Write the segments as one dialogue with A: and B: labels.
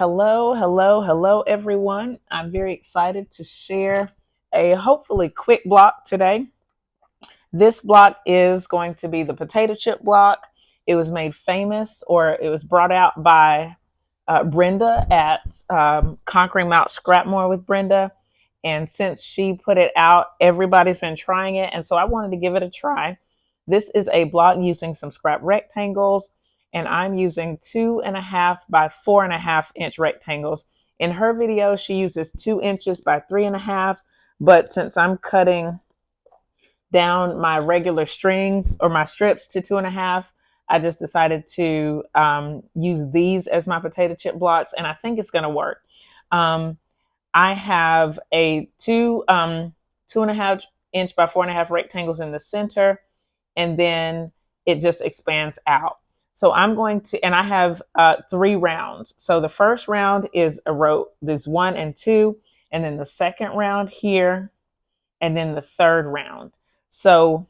A: Hello, hello, hello, everyone. I'm very excited to share a hopefully quick block today. This block is going to be the potato chip block. It was made famous, or it was brought out by Brenda at Conquering Mount Scrapmore with Brenda. And since she put it out, everybody's been trying it. And so I wanted to give it a try. This is a block using some scrap rectangles, and I'm using 2.5 by 4.5 inch rectangles. In her video, she uses 2 inches by 3.5, but since I'm cutting down my regular strings or my strips to 2.5, I just decided to use these as my potato chip blocks, and I think it's going to work. I have a 2.5 inch by 4.5 rectangles in the center, and then it just expands out. So I'm going to, and I have 3 rounds. So the first round is a row, there's 1 and 2, and then the second round here, and then the third round. So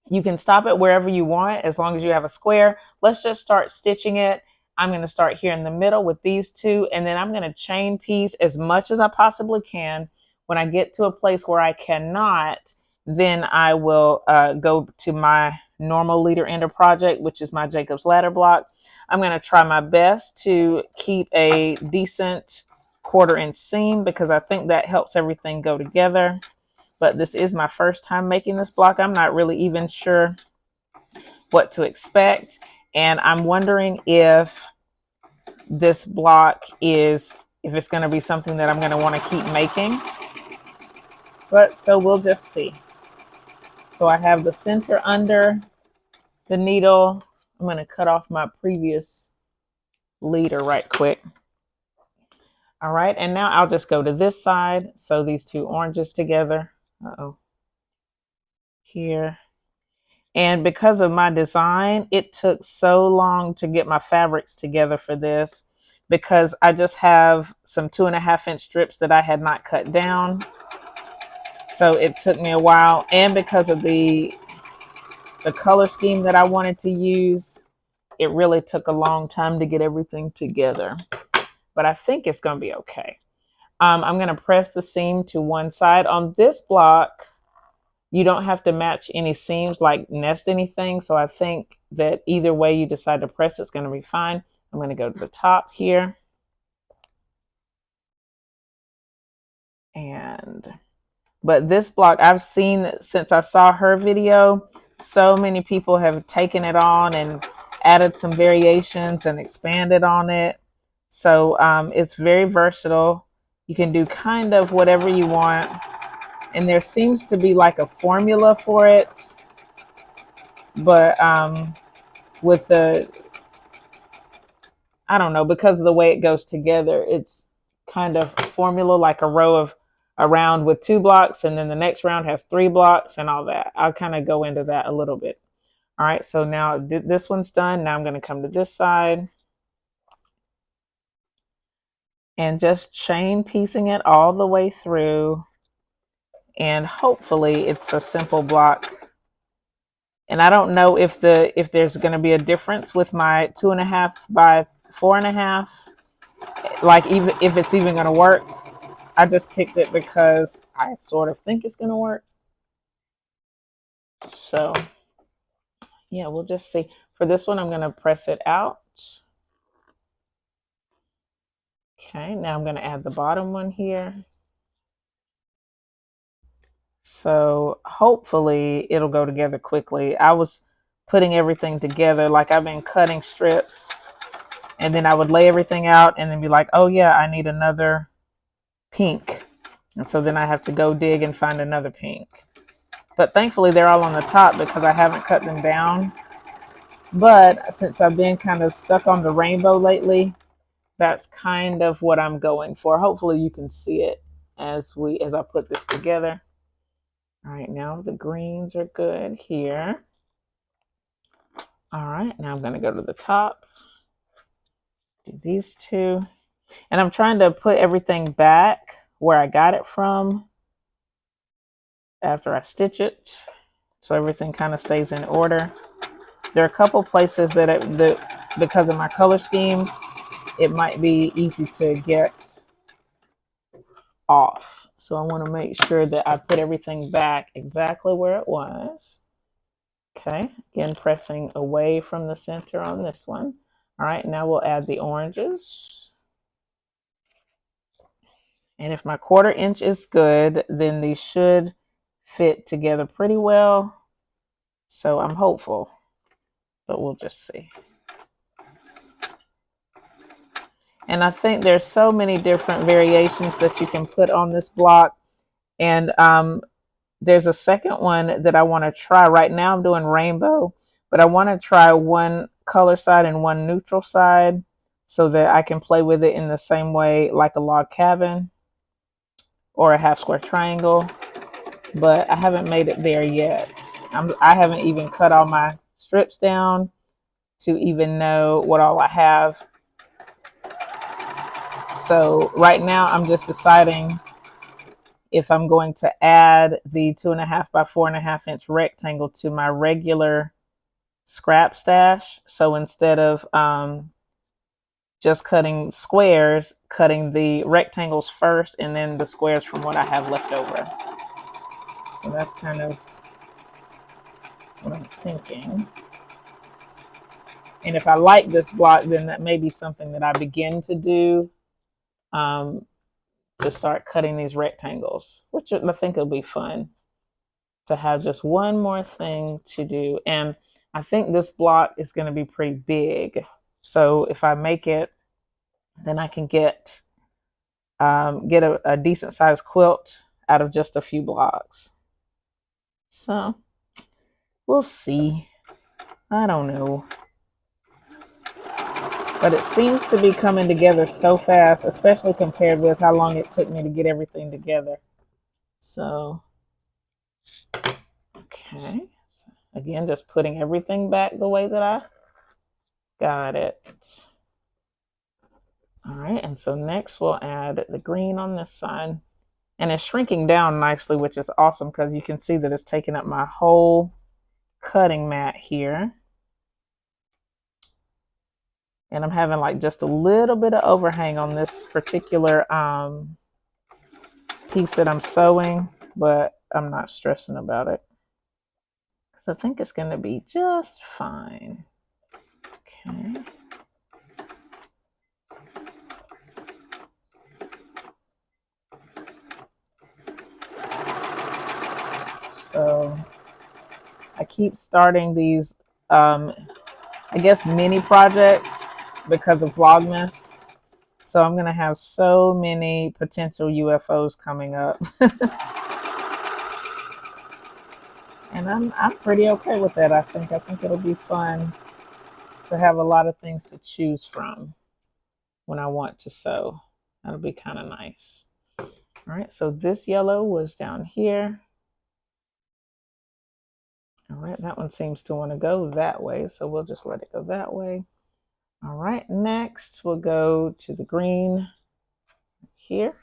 A: you can stop it wherever you want as long as you have a square. Let's just start stitching it. I'm going to start here in the middle with these 2, and then I'm going to chain piece as much as I possibly can. When I get to a place where I cannot, then I will go to my normal leader ender project, which is my Jacob's ladder block. I'm going to try my best to keep a decent 1/4 inch seam because I think that helps everything go together. But this is my first time making this block. I'm not really even sure what to expect. And I'm wondering if this block if it's going to be something that I'm going to want to keep making. But so we'll just see. So I have the center under the needle. I'm going to cut off my previous leader right quick. All right. And now I'll just go to this side. So these 2 oranges together. Here. And because of my design, it took so long to get my fabrics together for this because I just have some 2.5 inch strips that I had not cut down. So it took me a while. And because of the color scheme that I wanted to use, it really took a long time to get everything together. But I think it's going to be okay. I'm going to press the seam to one side. On this block, you don't have to match any seams, like nest anything. So I think that either way you decide to press, it's going to be fine. I'm going to go to the top here. But this block, I've seen since I saw her video, so many people have taken it on and added some variations and expanded on it. So it's very versatile. You can do kind of whatever you want. And there seems to be like a formula for it. But with I don't know, because of the way it goes together, it's kind of formula like a round with 2 blocks, and then the next round has 3 blocks and all that. I'll kind of go into that a little bit. All right, so now this one's done. Now I'm going to come to this side and just chain piecing it all the way through. And hopefully it's a simple block. And I don't know if there's going to be a difference with my 2.5 by 4.5, like even if it's even going to work. I just picked it because I sort of think it's going to work. So yeah, we'll just see. For this one, I'm going to press it out. Okay, now I'm going to add the bottom one here. So hopefully it'll go together quickly. I was putting everything together, like I've been cutting strips, and then I would lay everything out and then be like, oh yeah, I need another pink. And so then I have to go dig and find another pink. But thankfully they're all on the top because I haven't cut them down. But since I've been kind of stuck on the rainbow lately, that's kind of what I'm going for. Hopefully you can see it as I put this together. All right, now the greens are good here. All right, now I'm going to go to the top. Do these 2. And I'm trying to put everything back where I got it from after I stitch it, so everything kind of stays in order. There are a couple places that because of my color scheme, it might be easy to get off. So I want to make sure that I put everything back exactly where it was. Okay, again, pressing away from the center on this one. All right, now we'll add the oranges. And if my 1/4 inch is good, then these should fit together pretty well. So I'm hopeful, but we'll just see. And I think there's so many different variations that you can put on this block. And there's a second one that I want to try. Right now I'm doing rainbow, but I want to try one color side and one neutral side so that I can play with it in the same way like a log cabin or a half square triangle. But I haven't made it there yet. I haven't even cut all my strips down to even know what all I have. So right now I'm just deciding if I'm going to add the 2.5 by 4.5 inch rectangle to my regular scrap stash. So instead of just cutting squares, cutting the rectangles first and then the squares from what I have left over. So that's kind of what I'm thinking. And if I like this block, then that may be something that I begin to do to start cutting these rectangles, which I think will be fun to have just one more thing to do. And I think this block is going to be pretty big. So if I make it, then I can get a decent sized quilt out of just a few blocks. So we'll see. I don't know. But it seems to be coming together so fast, especially compared with how long it took me to get everything together. So, okay. Again, just putting everything back the way that I got it. All right, and so next we'll add the green on this side. And it's shrinking down nicely, which is awesome because you can see that it's taking up my whole cutting mat here. And I'm having like just a little bit of overhang on this particular piece that I'm sewing, but I'm not stressing about it because I think it's going to be just fine. Okay. So I keep starting these, I guess, mini projects because of Vlogmas. So I'm going to have so many potential UFOs coming up. And I'm pretty okay with that. I think it'll be fun to have a lot of things to choose from when I want to sew. That'll be kind of nice. All right, so this yellow was down here. All right, that one seems to want to go that way, so we'll just let it go that way. All right, next we'll go to the green here.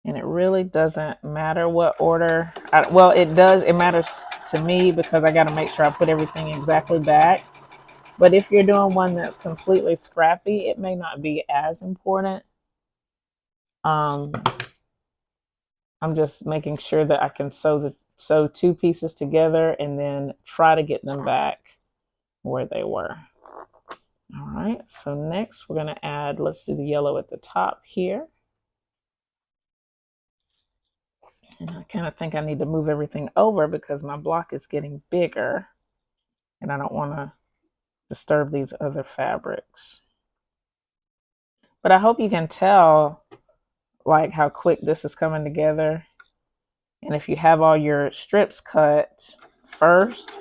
A: And it really doesn't matter what order. Well, it does. It matters to me because I got to make sure I put everything exactly back. But if you're doing one that's completely scrappy, it may not be as important. I'm just making sure that I can sew two pieces together and then try to get them back where they were. All right, so next we're going to add, let's do the yellow at the top here. And I kind of think I need to move everything over because my block is getting bigger and I don't want to disturb these other fabrics. But I hope you can tell like how quick this is coming together. And if you have all your strips cut first,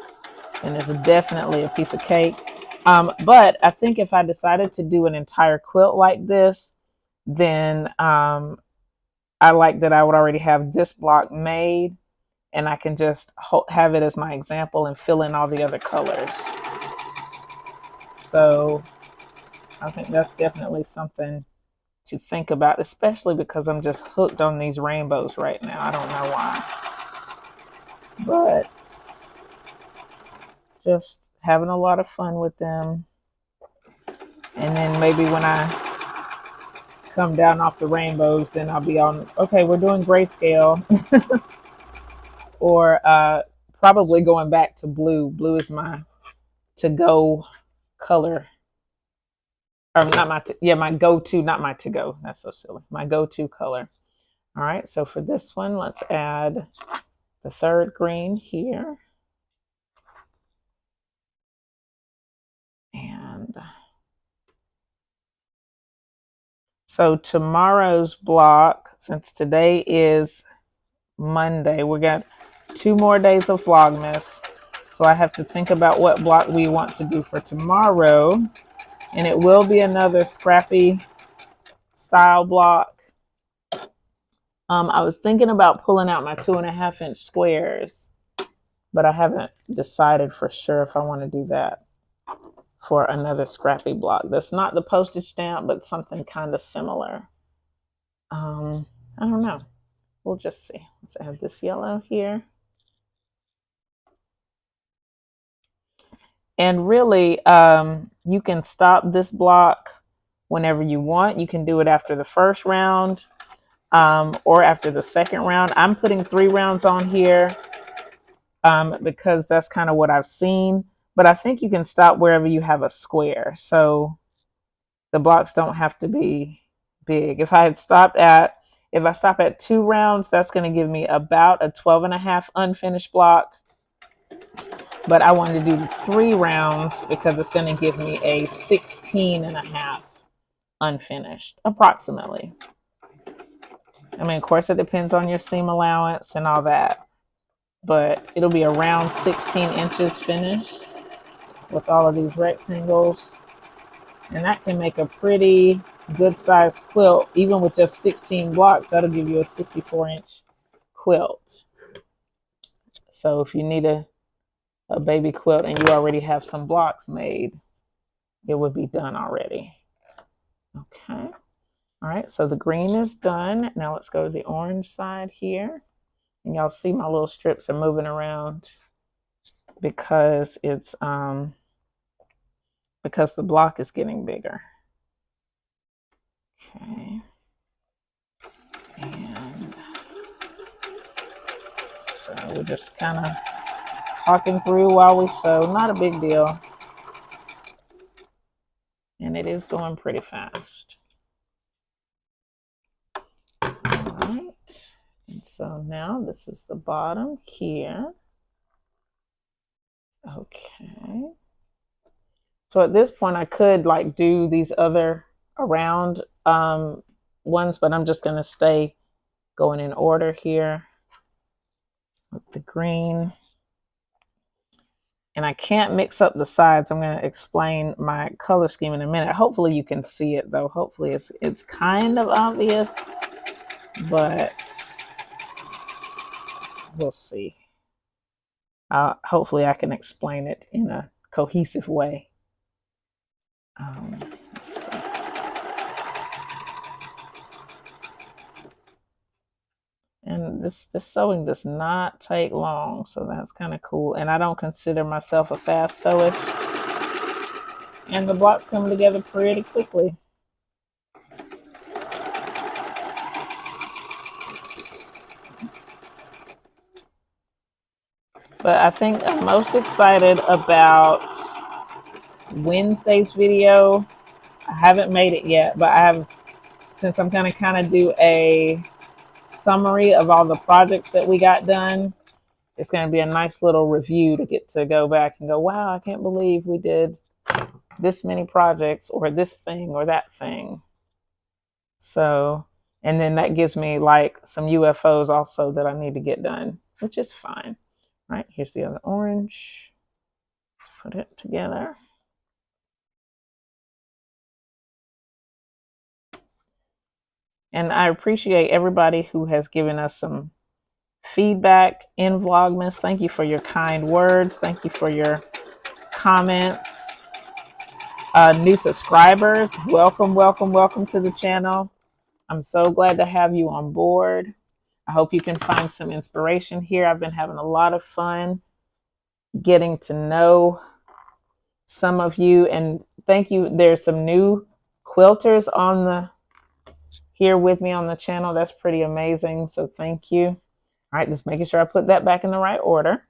A: then it's definitely a piece of cake. But I think if I decided to do an entire quilt like this, then I like that I would already have this block made and I can just have it as my example and fill in all the other colors. So I think that's definitely something to think about, especially because I'm just hooked on these rainbows right now. I don't know why. But just having a lot of fun with them. And then maybe when I come down off the rainbows, then I'll be on, okay, we're doing grayscale. Or probably going back to blue. Blue is my to-go color. Or not my, my go-to, not my to-go. That's so silly. My go-to color. All right, so for this one, let's add the third green here. And so tomorrow's block, since today is Monday, we got 2 more days of Vlogmas. So I have to think about what block we want to do for tomorrow. And it will be another scrappy style block. I was thinking about pulling out my 2.5-inch squares, but I haven't decided for sure if I want to do that for another scrappy block. That's not the postage stamp, but something kind of similar. I don't know. We'll just see. Let's add this yellow here. And really, you can stop this block whenever you want. You can do it after the first round or after the second round. I'm putting 3 rounds on here because that's kind of what I've seen. But I think you can stop wherever you have a square. So the blocks don't have to be big. If I stop at 2 rounds, that's going to give me about a 12.5 unfinished block. But I wanted to do 3 rounds because it's going to give me a 16.5 unfinished, approximately. I mean, of course, it depends on your seam allowance and all that. But it'll be around 16 inches finished with all of these rectangles. And that can make a pretty good sized quilt. Even with just 16 blocks, that'll give you a 64-inch quilt. So if you need a baby quilt and you already have some blocks made, it would be done already. Okay. All right, so the green is done. Now let's go to the orange side here. And y'all see my little strips are moving around because it's because the block is getting bigger. Okay. And so we're just kind of talking through while we sew. Not a big deal. And it is going pretty fast. All right. And so now this is the bottom here. Okay. So at this point I could like do these other around ones, but I'm just going to stay going in order here with the green. And I can't mix up the sides. I'm going to explain my color scheme in a minute. Hopefully you can see it though. Hopefully it's kind of obvious, but we'll see. Hopefully I can explain it in a cohesive way. Let's see. And this sewing does not take long, so that's kind of cool. And I don't consider myself a fast sewist. And the blocks come together pretty quickly. But I think I'm most excited about Wednesday's video. I haven't made it yet, but I have, since I'm going to kind of do a summary of all the projects that we got done, it's going to be a nice little review to get to go back and go, wow, I can't believe we did this many projects or this thing or that thing. So, and then that gives me like some UFOs also that I need to get done, which is fine. All right, here's the other orange. Let's put it together. And I appreciate everybody who has given us some feedback in Vlogmas. Thank you for your kind words. Thank you for your comments. New subscribers, welcome, welcome, welcome to the channel. I'm so glad to have you on board. I hope you can find some inspiration here. I've been having a lot of fun getting to know some of you, and thank you. There's some new quilters on the here with me on the channel. That's pretty amazing. So thank you. All right, just making sure I put that back in the right order.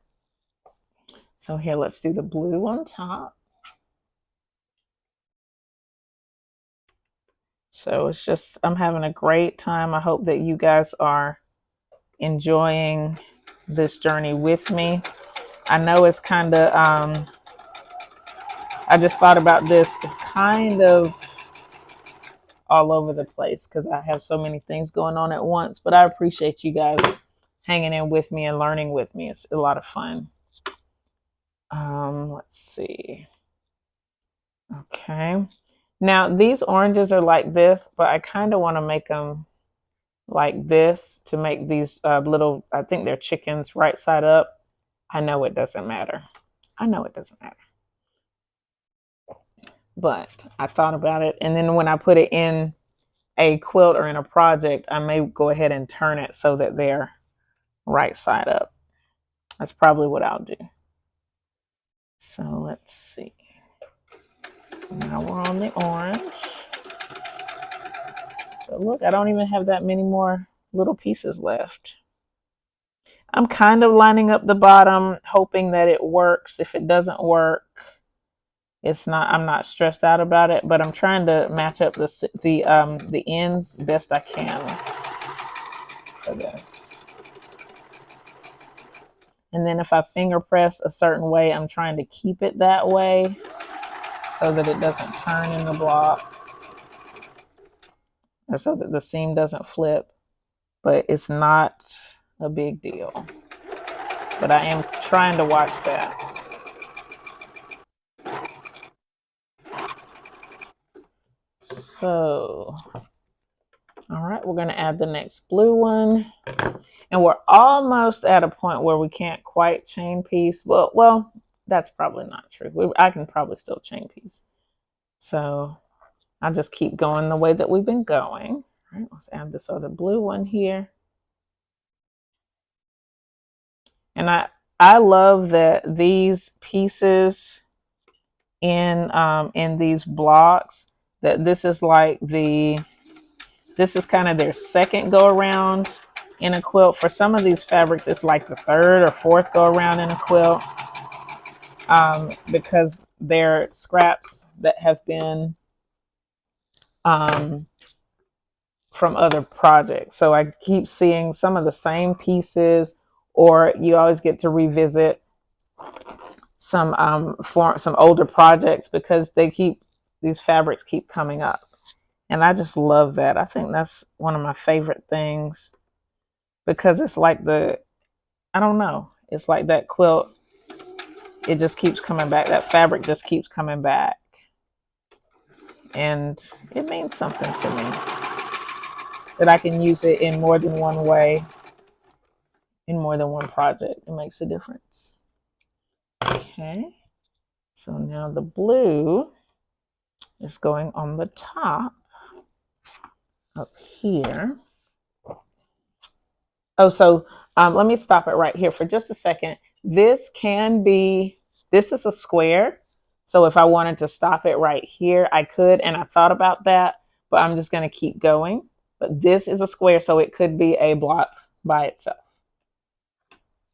A: So here, let's do the blue on top. So it's just, I'm having a great time. I hope that you guys are enjoying this journey with me. I know it's kind of, I just thought about this. It's kind of all over the place because I have so many things going on at once, but I appreciate you guys hanging in with me and learning with me. It's a lot of fun. Let's see. Okay. Now these oranges are like this, but I kind of want to make them like this to make these little, I think they're chickens right side up. I know it doesn't matter. I know it doesn't matter. But I thought about it. And then when I put it in a quilt or in a project, I may go ahead and turn it so that they're right side up. That's probably what I'll do. So let's see. Now we're on the orange. So look, I don't even have that many more little pieces left. I'm kind of lining up the bottom, hoping that it works. If it doesn't work, it's not, I'm not stressed out about it, but I'm trying to match up the ends best I can for this. And then if I finger press a certain way, I'm trying to keep it that way so that it doesn't turn in the block, or so that the seam doesn't flip. But it's not a big deal. But I am trying to watch that. So, all right, we're going to add the next blue one. And we're almost at a point where we can't quite chain piece. Well, that's probably not true. I can probably still chain piece. So I'll just keep going the way that we've been going. All right, let's add this other blue one here. And I love that these pieces in these blocks, that this is like this is kind of their second go around in a quilt. For some of these fabrics, it's like the third or fourth go around in a quilt, because they're scraps that have been from other projects. So I keep seeing some of the same pieces, or you always get to revisit some some older projects because these fabrics keep coming up. And I just love that. I think that's one of my favorite things because it's like I don't know, it's like that quilt, it just keeps coming back. That fabric just keeps coming back. And it means something to me that I can use it in more than one way, in more than one project. It makes a difference. Okay. So now the blue is going on the top up here. Oh, so let me stop it right here for just a second. This is a square. So if I wanted to stop it right here, I could, and I thought about that, but I'm just going to keep going. But this is a square, so it could be a block by itself.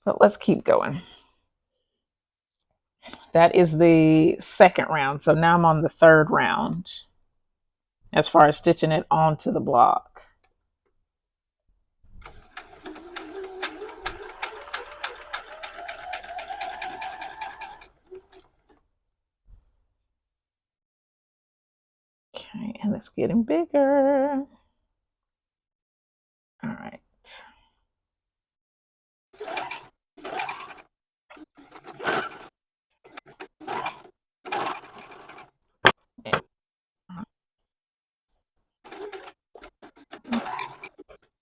A: But let's keep going. That is the second round. So now I'm on the third round as far as stitching it onto the block. Okay, and it's getting bigger. All right.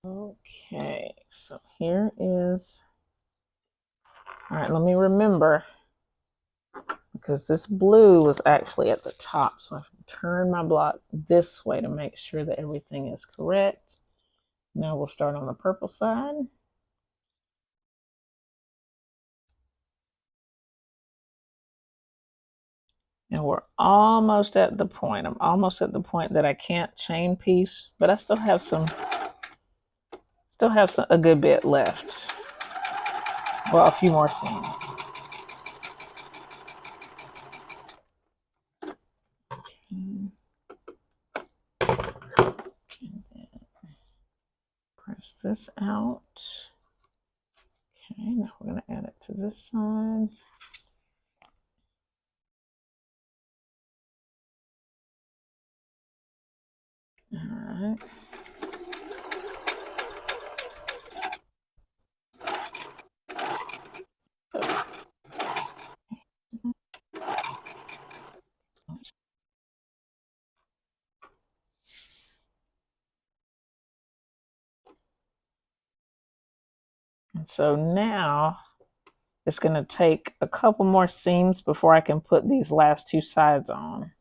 A: Okay, so here is, all right, let me remember, because this blue was actually at the top. So I have to turn my block this way to make sure that everything is correct. Now we'll start on the purple side. And we're almost at the point. I'm almost at the point that I can't chain piece, but I still have a good bit left. Well, a few more seams. And then press this out. Okay, now we're going to add it to this side. All right. And so now it's going to take a couple more seams before I can put these last two sides on.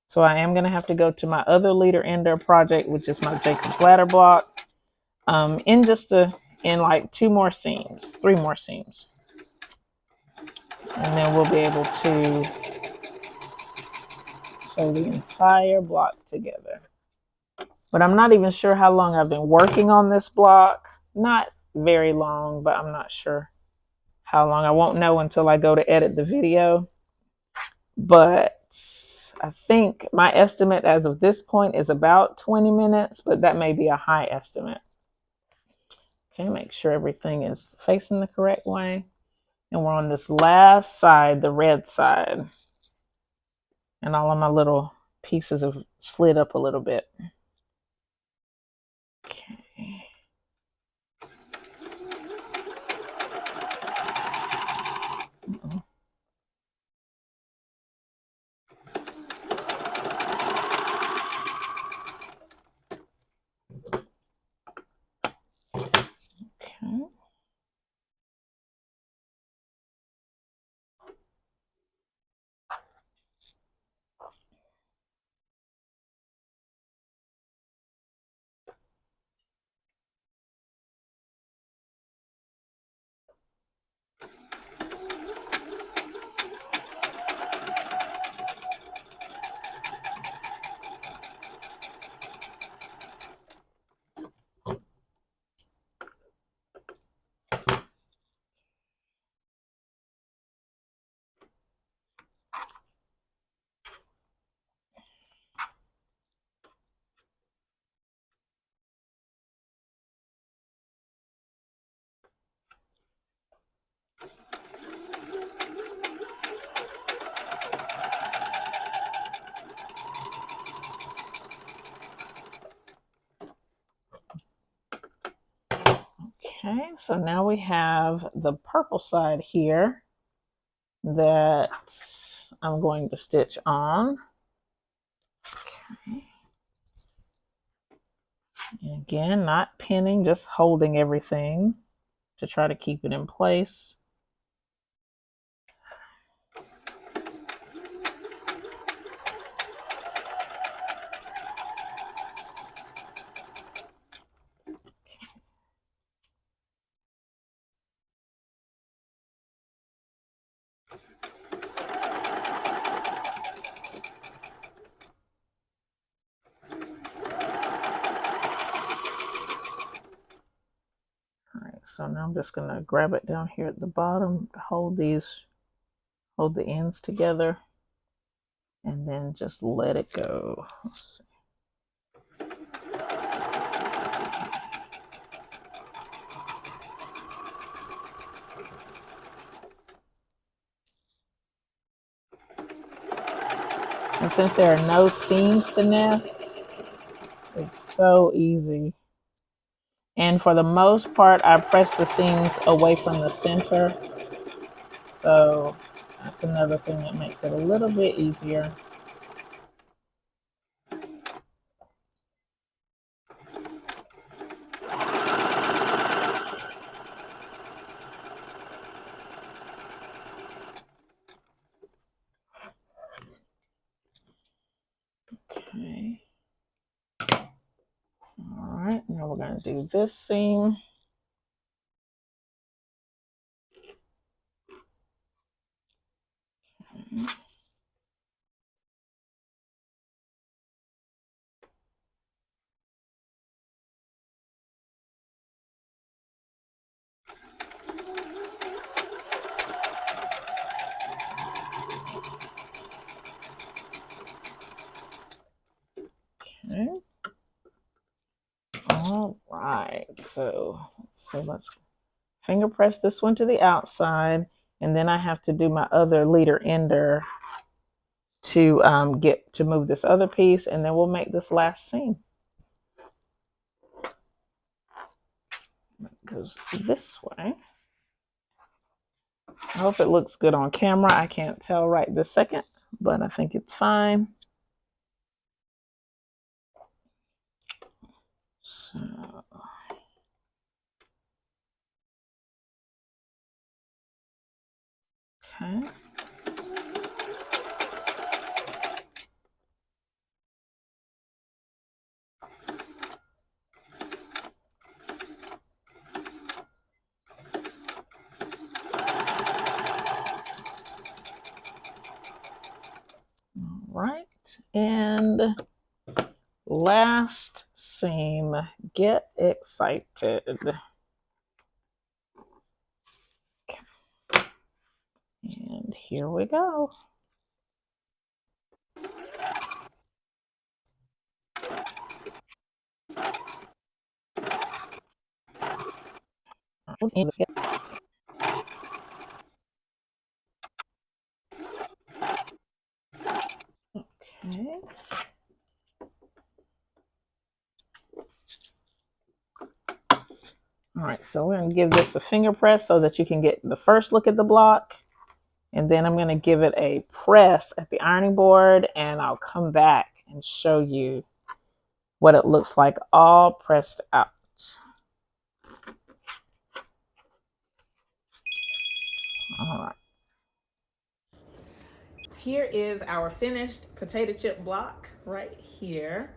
A: So I am going to have to go to my other leader ender project, which is my Jacob's ladder block, in like three more seams. And then we'll be able to sew the entire block together. But I'm not even sure how long I've been working on this block. Not very long, but I'm not sure how long. I won't know until I go to edit the video. But I think my estimate as of this point is about 20 minutes, but that may be a high estimate. Okay, make sure everything is facing the correct way. And we're on this last side, the red side. And all of my little pieces have slid up a little bit. Okay. Uh-oh. Okay. Okay, so now we have the purple side here that I'm going to stitch on. Okay. And again, not pinning, just holding everything to try to keep it in place. So now I'm just going to grab it down here at the bottom to hold the ends together, and then just let it go. Let's see. And since there are no seams to nest, it's so easy. And for the most part, I press the seams away from the center. So that's another thing that makes it a little bit easier. Okay. All right, now we're going to do this seam. So let's finger press this one to the outside, and then I have to do my other leader ender to get to move this other piece, and then we'll make this last seam. It goes this way. I hope it looks good on camera. I can't tell right this second, but I think it's fine. So, okay. All right, and last seam. Get excited. Okay. And here we go. Okay. All right, so we're going to give this a finger press so that you can get the first look at the block. And then I'm going to give it a press at the ironing board, and I'll come back and show you what it looks like all pressed out. All right. Here is our finished potato chip block right here.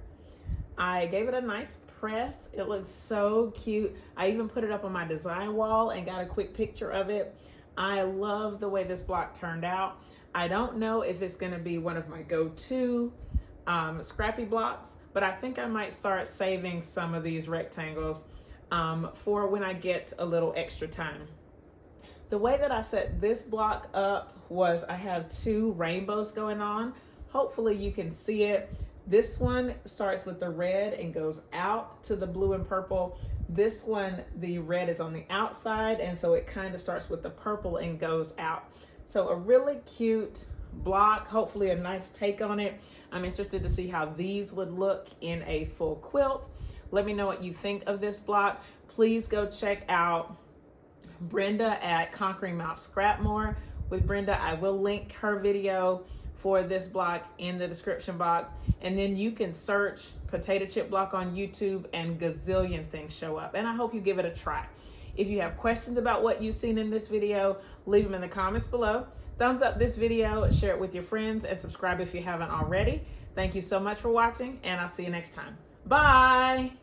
A: I gave it a nice press. It looks so cute. I even put it up on my design wall and got a quick picture of it. I love the way this block turned out. I don't know if it's going to be one of my go-to scrappy blocks, but I think I might start saving some of these rectangles for when I get a little extra time. The way that I set this block up was I have two rainbows going on. Hopefully you can see it. This one starts with the red and goes out to the blue and purple. This one, the red is on the outside, and so it kind of starts with the purple and goes out. So a really cute block, hopefully a nice take on it. I'm interested to see how these would look in a full quilt. Let me know what you think of this block. Please go check out Brenda at Conquering Mount Scrapmore with Brenda. I will link her video for this block in the description box. And then you can search potato chip block on YouTube and gazillion things show up. And I hope you give it a try. If you have questions about what you've seen in this video, leave them in the comments below. Thumbs up this video, share it with your friends, and subscribe if you haven't already. Thank you so much for watching, and I'll see you next time. Bye!